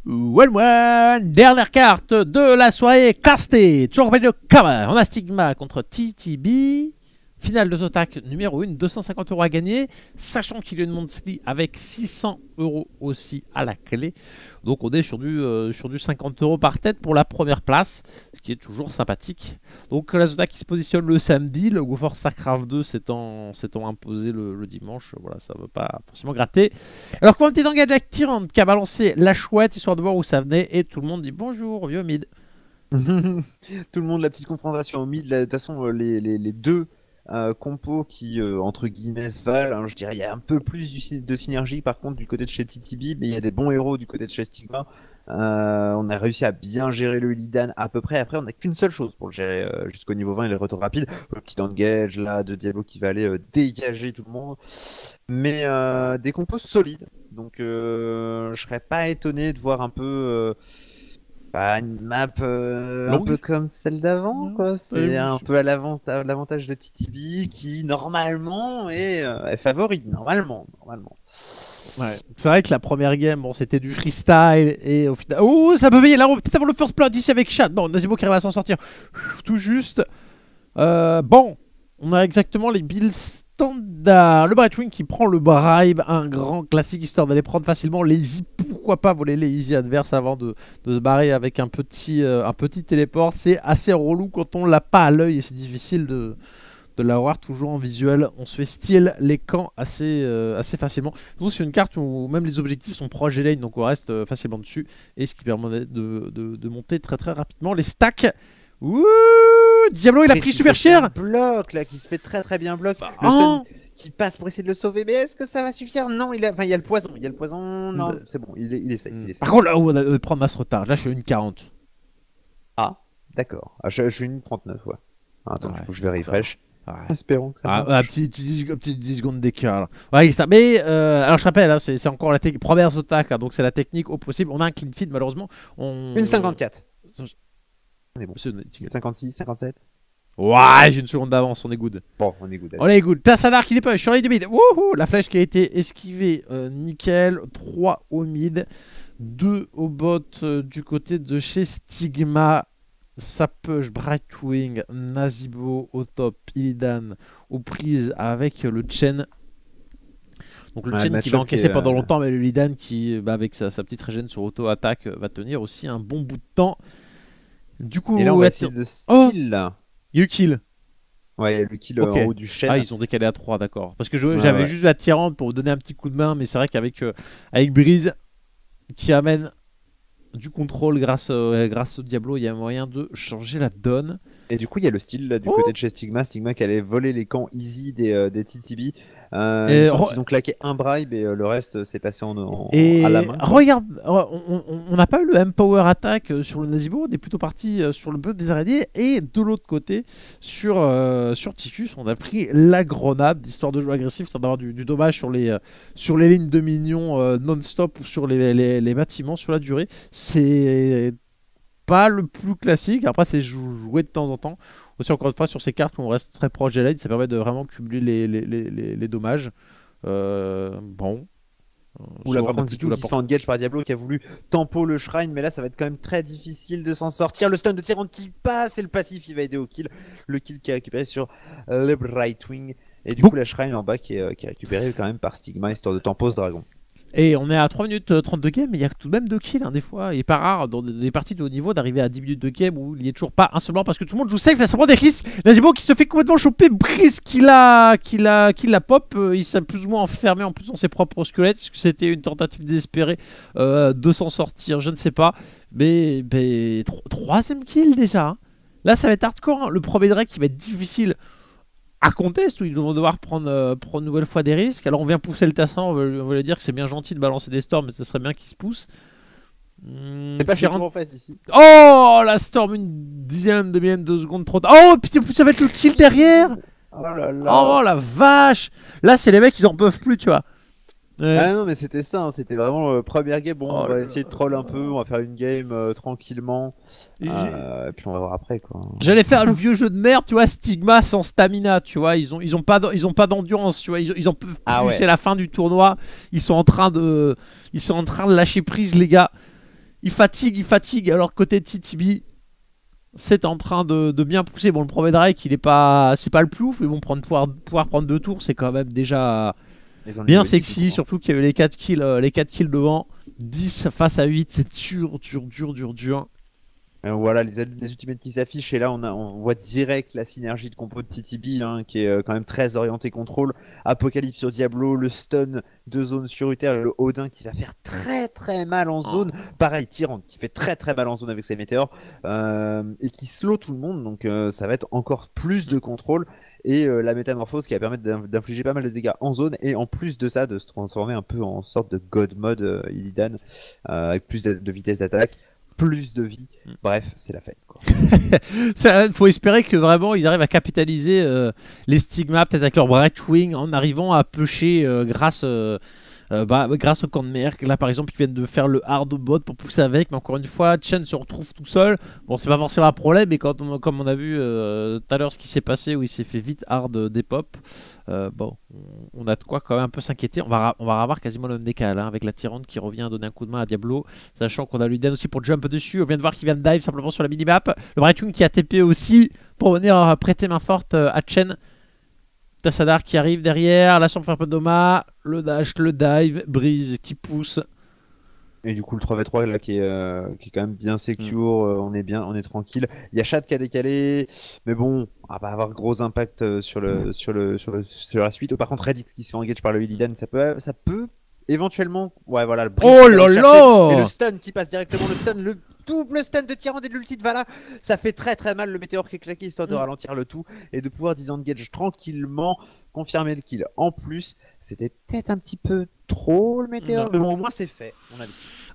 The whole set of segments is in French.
Dernière carte de la soirée castée. Toujours pas de Kama. On a Stigma contre TTB. Finale de Zotac numéro 1, 250 € à gagner. Sachant qu'il y a une monthly avec 600 € aussi à la clé. Donc on est sur du 50 € par tête pour la première place. Ce qui est toujours sympathique. Donc la Zotac qui se positionne le samedi. Le GoForce StarCraft 2 s'étant imposé le dimanche. Voilà, ça ne veut pas forcément gratter. Alors Quantity d'engage avec Tyrant qui a balancé la chouette histoire de voir où ça venait. Et tout le monde dit bonjour, vieux mid. Tout le monde, la petite confrontation au mid. De toute façon, les deux compos qui, entre guillemets, se valent. Hein, je dirais il y a un peu plus de synergie par contre du côté de chez TTB, mais il y a des bons héros du côté de chez Stigma. On a réussi à bien gérer le Illidan à peu près. Après, on n'a qu'une seule chose pour le gérer jusqu'au niveau 20 et les retours rapides. Le petit engage là de Diablo qui va aller dégager tout le monde. Mais des compos solides. Donc je serais pas étonné de voir un peu une map un peu comme celle d'avant, quoi. C'est un peu à l'avantage de TTB qui normalement est favori, normalement. Ouais. C'est vrai que la première game, bon, c'était du freestyle et au final, oh, ça peut payer là, peut-être avoir le first blood ici avec Chad. Non, Nazeebo qui arrive à s'en sortir tout juste. Bon, on a exactement les builds standards. Le Brightwing qui prend le bribe, un grand classique histoire d'aller prendre facilement les easy. Pourquoi pas voler les easy adverses avant de se barrer avec un petit téléport. C'est assez relou quand on l'a pas à l'œil et c'est difficile de l'avoir toujours en visuel. On se fait steal les camps assez facilement. Surtout c'est une carte où même les objectifs sont proches des lanes, donc on reste facilement dessus. Et ce qui permet de monter très très rapidement. Les stacks. Ouh, Diablo il a pris super cher. Bloc là qui se fait très très bien bloc. Le stun qui passe pour essayer de le sauver, mais est-ce que ça va suffire? Non, il y a le poison. Non, c'est bon, il essaie. Par contre là où on a prendre masse retard, là je suis une 40. Ah, d'accord. Je suis une 39, ouais. Attends, du coup je vais refresh. Ouais. Espérons que ça marche. Un petit 10 secondes d'écart. Ouais, ça. Mais alors je rappelle, hein, c'est encore la première Zotac, là, donc c'est la technique au possible. On a un clean feed malheureusement. Une 54. On est bon. 56, 57. Ouais, j'ai une seconde d'avance, on est good. Bon, on est good. On est good. Tassadar qui n'est pas sur les deux mid. Wouhou, la flèche qui a été esquivée, nickel. 3 au mid, 2 au bot du côté de chez Stigma. Sapush, Brightwing, Nazeebo au top, Illidan aux prises avec le Chen. Donc le Chen qui va encaisser pendant longtemps, mais le Illidan qui, avec sa petite régène sur auto-attaque, va tenir aussi un bon bout de temps. Du coup, et là on va essayer de style. You kill. Ouais, il y a le kill en haut du Chen. Ah, ils ont décalé à 3, d'accord. Parce que j'avais juste la Tyrant pour vous donner un petit coup de main, mais c'est vrai qu'avec Breeze qui amène du contrôle grâce au Diablo, il y a moyen de changer la donne. Et du coup, il y a le style là, du côté de chez Stigma qui allait voler les camps easy des TTB. Ils ont claqué un bribe et le reste s'est passé à la main. Regarde, on n'a pas eu le M-Power Attack sur le Nazeebo, on est plutôt parti sur le bot des araignées. Et de l'autre côté, sur Ticus, on a pris la grenade, histoire de jouer agressif, histoire d'avoir du dommage sur les lignes de minions non-stop ou sur les bâtiments sur la durée. C'est pas le plus classique, après c'est joué de temps en temps. Aussi encore une fois sur ces cartes où on reste très proche des lanes, ça permet de vraiment cumuler les dommages. Bon. Ou là par contre, il se fait engage par Diablo qui a voulu tempo le shrine, mais là ça va être quand même très difficile de s'en sortir. Le stun de Tyrant qui passe et le passif il va aider au kill. Le kill qui est récupéré sur le Brightwing. Et du coup la shrine en bas qui est récupérée quand même par Stigma histoire de tempo ce dragon. Et on est à 3 minutes 30 de game, mais il y a tout de même 2 kills des fois. Il n'est pas rare dans des parties de haut niveau d'arriver à 10 minutes de game où il n'y a toujours pas un seul blanc parce que tout le monde joue safe, ça prend des risques. Nazeebo qui se fait complètement choper, Breeze qui la pop, il s'est plus ou moins enfermé en plus dans ses propres squelettes. Est-ce que c'était une tentative désespérée de s'en sortir? Je ne sais pas. Mais 3ème kill déjà. Hein. Là ça va être hardcore. Hein. Le premier Drake qui va être difficile à contest où ils vont devoir prendre une nouvelle fois des risques. Alors on vient pousser le Tassin, on va lui dire que c'est bien gentil de balancer des storms, mais ça serait bien qu'il se pousse. C'est pas cher en fait ici. Oh la storm, une dixième de millième de seconde trop tard. Oh putain, ça va être le kill derrière. Oh là là. Oh la vache. Là c'est les mecs, ils en peuvent plus, tu vois. Ah non mais c'était ça, hein, c'était vraiment première game. Bon, on va essayer de troll un peu, on va faire une game tranquillement. Et puis on va voir après quoi. J'allais faire le vieux jeu de merde, tu vois, Stigma sans stamina, tu vois, ils ont pas d'endurance, tu vois, ils en peuvent plus, c'est la fin du tournoi, ils sont en train de lâcher prise les gars. il fatigue. Alors côté TTB, c'est en train de bien pousser. Bon, le premier Drake, c'est pas le plus ouf, mais bon, pouvoir prendre 2 tours, c'est quand même déjà Ils ont bien niveau 10, sexy. je crois. Surtout qu'il y avait les 4 kills devant. 10 face à 8, c'est dur. Voilà les ultimates qui s'affichent et là on voit direct la synergie de compo de TTB hein, qui est quand même très orienté contrôle. Apocalypse sur Diablo, le stun de zone sur Uther, le Odin qui va faire très mal en zone. Pareil, Tyrant qui fait très mal en zone avec ses météores et qui slow tout le monde donc ça va être encore plus de contrôle et la métamorphose qui va permettre d'infliger pas mal de dégâts en zone et en plus de ça de se transformer un peu en sorte de God mode Illidan avec plus de vitesse d'attaque. Plus de vie, bref, c'est la fête quoi. Faut espérer que vraiment ils arrivent à capitaliser les stigmas, peut-être avec leur Brightwing, en arrivant à pêcher grâce au camp de Merc. Là par exemple, ils viennent de faire le hard bot pour pousser avec, mais encore une fois, Chen se retrouve tout seul. Bon, c'est pas forcément un problème, mais comme on a vu tout à l'heure ce qui s'est passé où il s'est fait vite hard dépop, bon, on a de quoi quand même un peu s'inquiéter. On va avoir quasiment le même décal hein, avec la Tyrande qui revient donner un coup de main à Diablo, sachant qu'on a l'Uden aussi pour jump dessus. On vient de voir qu'il vient de dive simplement sur la minimap. Le Brightwing qui a TP aussi pour venir prêter main forte à Chen. Tassadar qui arrive derrière, la chambre Doma, le dash, le dive, Breeze qui pousse. Et du coup le 3v3 là qui est quand même bien secure, on est tranquille. Il y a Chad qui a décalé, mais bon, on va pas avoir gros impact sur la suite. Par contre Redix qui se fait engage par le Illidan, ça peut éventuellement, ouais voilà, le Breeze Oh qui va là aller là chercher, et le stun qui passe directement, le double stun de Tyrande et de l'ulti de Vala, ça fait très mal le météore qui est claqué histoire de ralentir le tout et de pouvoir disengage tranquillement, confirmer le kill. En plus, c'était peut-être un petit peu trop le météore, mais bon au moins c'est fait, on a vu.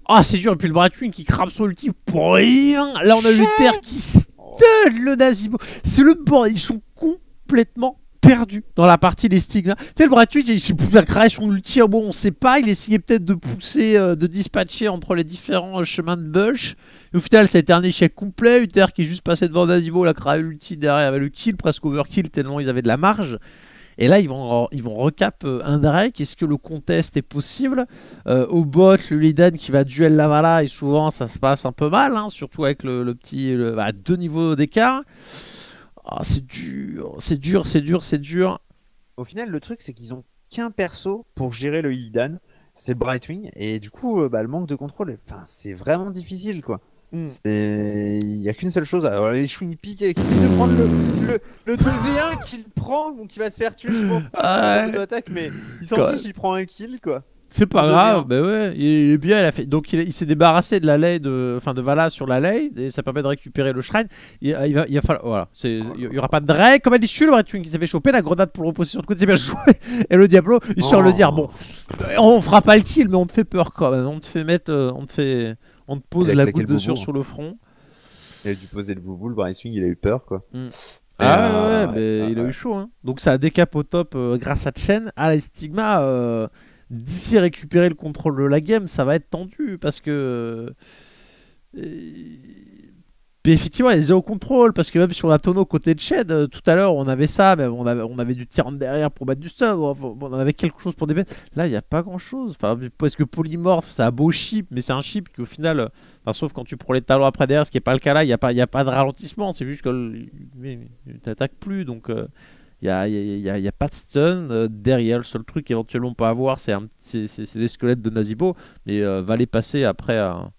Ah c'est dur, et puis le Brightwing qui crame son ulti pour rien. Là on a l'Uther qui stun le Nazimo. C'est le bord, ils sont complètement perdu dans la partie des stigmas. Tu sais, le Brightwing, il a créé son ulti. Bon, on sait pas. Il essayait peut-être de pousser, de dispatcher entre les différents chemins de bush. Et au final, ça a été un échec complet. Uther qui est juste passé devant Nazimo, il a créé l'ulti derrière avec le kill, presque overkill, tellement ils avaient de la marge. Et là, ils vont recap un Drake. Est-ce que le contest est possible au bot, le Illidan qui va duel la Vala, et souvent ça se passe un peu mal, hein, surtout avec le petit. À 2 niveaux d'écart. Ah, c'est dur. Au final, le truc, c'est qu'ils ont qu'un perso pour gérer le Illidan, c'est le Brightwing, et du coup, le manque de contrôle, enfin, c'est vraiment difficile, quoi. Il n'y a qu'une seule chose. Alors, les Shwing pique qui essaie de prendre le 2v1 qu'il prend, donc il va se faire tuer, je pense pas. Attaque, mais il s'en fiche, il prend un kill, quoi. C'est pas grave, bah ouais, il est bien, donc il s'est débarrassé de la lay de Vala sur la lay, et ça permet de récupérer le shrine. Il va falloir, voilà, il y aura pas de Drake, comme elle dit, le Brightwing qui s'est fait choper, la grenade pour le reposer sur le côté, c'est bien joué, et le Diablo, histoire de le dire, bon, on fera pas le kill, mais on te fait peur quand même, on te pose la goutte de sueur sur le front. Il a dû poser le boubou, le Brightwing, il a eu peur, quoi. Ah ouais, mais il a eu chaud, hein. Donc ça a décap au top grâce à Chen, à la Stigma. D'ici récupérer le contrôle de la game, ça va être tendu parce que mais effectivement il y a zéro contrôle parce que même sur la tonneau côté de Shed tout à l'heure on avait ça, mais on avait du Tyrant derrière pour mettre du stun, on avait quelque chose pour débattre. Là il n'y a pas grand chose, enfin, parce que Polymorph c'est un beau chip, mais c'est un chip qui au final, sauf quand tu prends les talons après derrière, ce qui n'est pas le cas là, il n'y a pas de ralentissement, c'est juste que tu t'attaques plus, donc il n'y a pas de stun derrière. Le seul truc éventuellement on peut avoir, c'est les squelettes de Nazibo, mais va les passer après à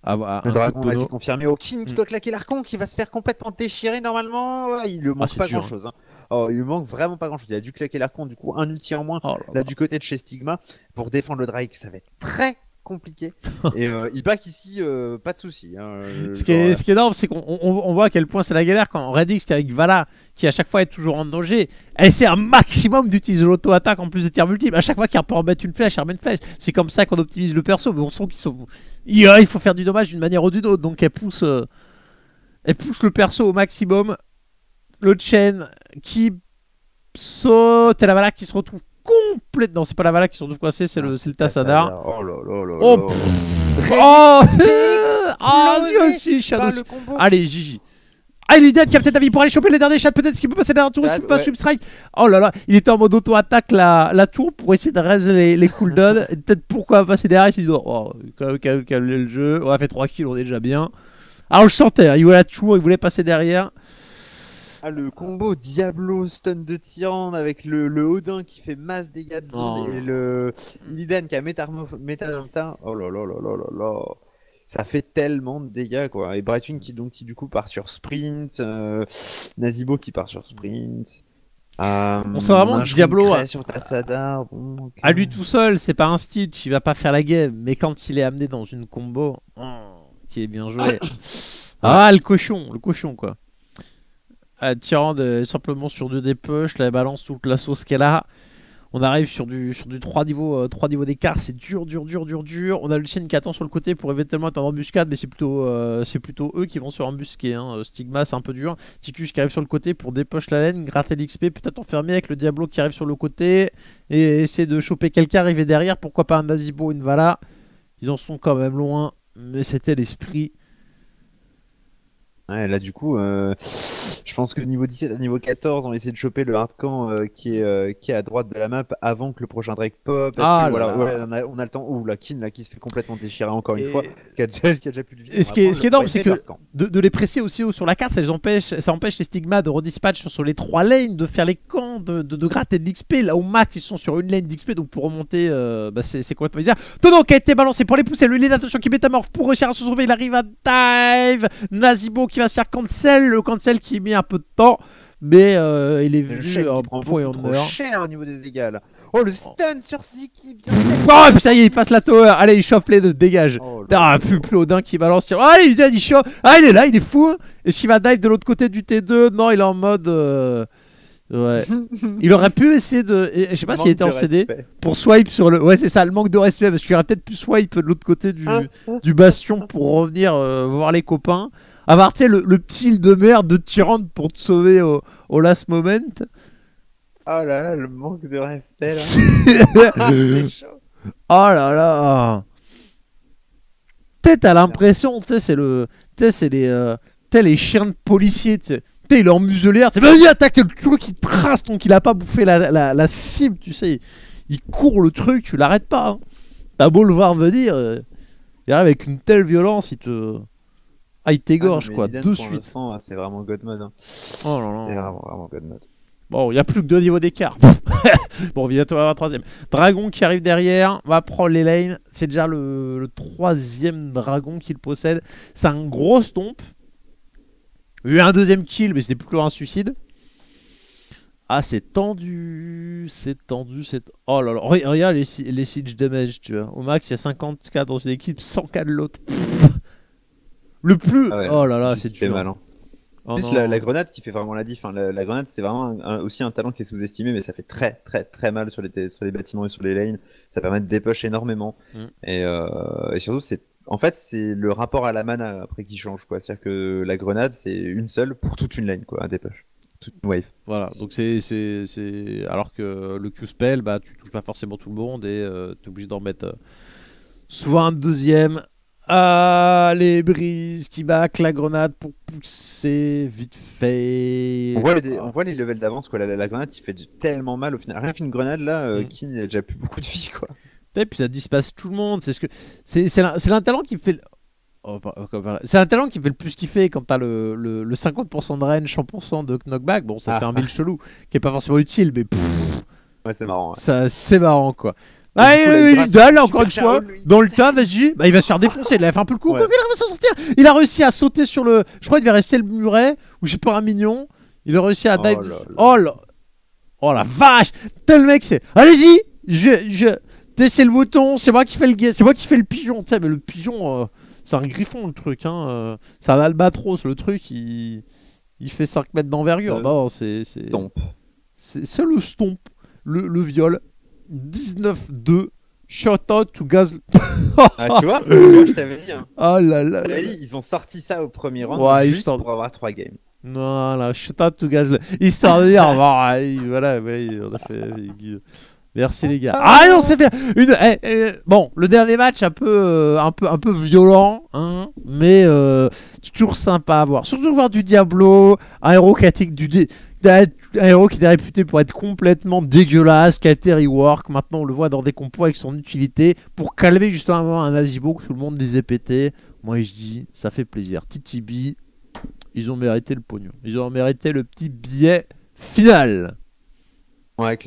le dragon a été confirmé au King qui doit claquer l'archon, qui va se faire complètement déchirer normalement. Il lui manque pas grand chose. Hein. Oh, il lui manque vraiment pas grand chose. Il a dû claquer l'archon, du coup un ulti en moins. Là du côté de chez Stigma pour défendre le Drake, ça va être très compliqué. Et il back ici, pas de soucis. Hein, ce qui est énorme, c'est qu'on voit à quel point c'est la galère quand Redix, avec Vala, qui à chaque fois est toujours en danger, elle essaie un maximum d'utiliser l'auto-attaque en plus de tir multiple. À chaque fois qu'il peut remettre une flèche, elle remet une flèche. C'est comme ça qu'on optimise le perso, mais on sent qu'ils sont. Il faut faire du dommage d'une manière ou d'une autre, donc elle pousse le perso au maximum. Le Chen qui saute, et la Vala qui se retrouve complètement. Non, c'est pas la Vala qui se retrouve coincée, c'est le Tassadar. Oh là là là. Oh, oh, lui aussi, Shadow. Allez, Gigi. Ah, il est dead, qui a peut-être envie pour aller choper les derniers chats. Peut-être qu'il peut passer derrière la tour aussi, il peut pas substrike. Oh là là, il était en mode auto-attaque la tour pour essayer de raise les cooldowns. Peut-être pourquoi passer derrière. Il s'est dit, oh, calmer le jeu. On a fait 3 kills, on est déjà bien. Alors, je sentais, hein, il voulait la tour, il voulait passer derrière. Ah, le combo Diablo stun de Tyrande avec le Odin qui fait masse dégâts de zone et le Illidan qui a Métamorpha. Oh là là là là là là. Ça fait tellement de dégâts quoi. Et Brightwing qui du coup part sur sprint, Nazibo qui part sur sprint. On sait vraiment que Diablo sur Tassada. Bon, okay. À lui tout seul, c'est pas un stitch, il va pas faire la game. Mais quand il est amené dans une combo, qui est bien joué. Ah, le cochon quoi. Tyrande simplement sur 2 push, la balance toute la sauce qu'elle a. On arrive sur du 3 niveaux d'écart, c'est dur. On a Lucien qui attend sur le côté pour éventuellement être en embuscade, mais c'est plutôt eux qui vont se faire embusquer. Hein. Stigma, c'est un peu dur. Ticus qui arrive sur le côté pour dépoche la laine, gratter l'XP, peut-être enfermer avec le Diablo qui arrive sur le côté et essayer de choper quelqu'un arrivé derrière. Pourquoi pas un Nazibo, une Vala. Ils en sont quand même loin, mais c'était l'esprit. Ouais, là du coup, je pense que niveau 17 à niveau 14, on va essayer de choper le hardcamp qui est à droite de la map avant que le prochain Drake pop. Parce que voilà, ouais, on a le temps. Ouh, la Kin là, qui se fait complètement déchirer encore une fois, qui a déjà plus de vie. Et ce qui est énorme, c'est que de les presser aussi haut sur la carte, ça empêche les Stigmas de redispatch sur les 3 lanes, de faire les camps, de gratter de l'XP. Là au max, ils sont sur une lane d'XP, donc pour remonter, c'est complètement bizarre. Tonon qui a été balancé pour les pousser, le lead attention qui métamorphe pour réussir à se sauver, il arrive à dive. Nazibo qui va se faire cancel, le cancel qui met un peu de temps, mais il est venu en point et en heure. Cher au niveau des dégâts là. Oh le stun sur Ziki. Oh puis ça y est, il passe la tower. Allez, il chope les deux, dégage. Plus Odin qui balance. Allez, il chope. Ah, il est là, il est fou. Est-ce qu'il va dive de l'autre côté du T2? Non, il est en mode. Ouais. Il aurait pu essayer de. Je sais pas s'il était en CD pour swipe sur le. Ouais, c'est ça, le manque de respect, parce qu'il aurait peut-être pu swipe de l'autre côté du bastion pour revenir voir les copains. Avoir le petit île de merde de Tyrande pour te sauver au last moment. Oh là là, le manque de respect là. C'est chaud. Oh là là. T'as l'impression, tu sais, c'est les chiens de policiers, tu sais. Il est en muselière, c'est vas-y attaque le truc qui trace, donc il a pas bouffé la cible, tu sais. Il court le truc, tu l'arrêtes pas. Hein. T'as beau le voir venir, il arrive avec une telle violence, il t'égorge quoi, de suite. C'est vraiment God mode. Hein. Oh là là. C'est vraiment God mode. Bon, il n'y a plus que 2 niveaux d'écart. Bon, bientôt à la 3ème. Dragon qui arrive derrière, va prendre les lanes. C'est déjà le 3ème dragon qu'il possède. C'est un gros stomp. Il y a eu un 2ème kill, mais c'était plutôt un suicide. Ah, c'est tendu. Oh là là. Regarde les siege damage, tu vois. Au max, il y a 50k dans une équipe, 100k de l'autre. Le plus. Ah ouais, oh là là, c'est dur. Mal, hein. En plus, la grenade qui fait vraiment la diff. Hein. La grenade, c'est vraiment aussi un talent qui est sous-estimé, mais ça fait très mal sur les bâtiments et sur les lanes. Ça permet de dépush énormément. Et surtout, c'est le rapport à la mana après qui change, quoi. C'est-à-dire que la grenade, c'est une seule pour toute une lane, quoi, un dépush. Toute une wave. Voilà, donc c'est alors que le Q-spell, bah, tu touches pas forcément tout le monde et t'es obligé d'en mettre souvent un 2ème. Ah, les brises qui back la grenade pour pousser vite fait. On voit les levels d'avance, quoi. La grenade qui fait tellement mal au final. Rien qu'une grenade là, qui n'a déjà plus beaucoup de vie, quoi. Et puis ça dispasse tout le monde. C'est un talent qui fait. C'est un talent qui fait le plus kiffer quand t'as le 50% de range, 100% de knockback. Bon, ça fait un build chelou qui est pas forcément utile, mais ouais, c'est marrant. Ouais. Ça, c'est marrant, quoi. Ah, il dalle encore une fois dans le tas, vas-y. Bah, il va se faire défoncer. Il a fait un peu le coup. Ouais. Il arrive à s'en sortir. Il a réussi à sauter sur le. Je crois qu'il devait rester le muret ou j'ai pas un mignon. Il a réussi à dive. Oh la vache. Tel mec, c'est. Allez-y. C'est le bouton. C'est moi qui fais le pigeon. Tu sais, mais le pigeon, c'est un griffon le truc. Hein. C'est un albatros le truc. Il fait 5 mètres d'envergure. Non, c'est le stomp. Le viol. 19-2, shout out to Gaz. Ah, tu vois, je t'avais dit. Hein. Oh là là. Ils ont sorti ça au premier round juste pour avoir 3 games. Voilà, shout out to Gaz. Histoire de dire, voilà, on a fait. Merci les gars. Ah non, c'est bien. Bon, le dernier match un peu violent, hein, mais toujours sympa à voir. Surtout voir du Diablo, un héros qui un héros qui était réputé pour être complètement dégueulasse, qui a été rework. Maintenant, on le voit dans des compos avec son utilité pour calmer justement un Nazibo que tout le monde disait péter. Moi, je dis, ça fait plaisir. TTB, ils ont mérité le pognon. Ils ont mérité le petit billet final. Ouais,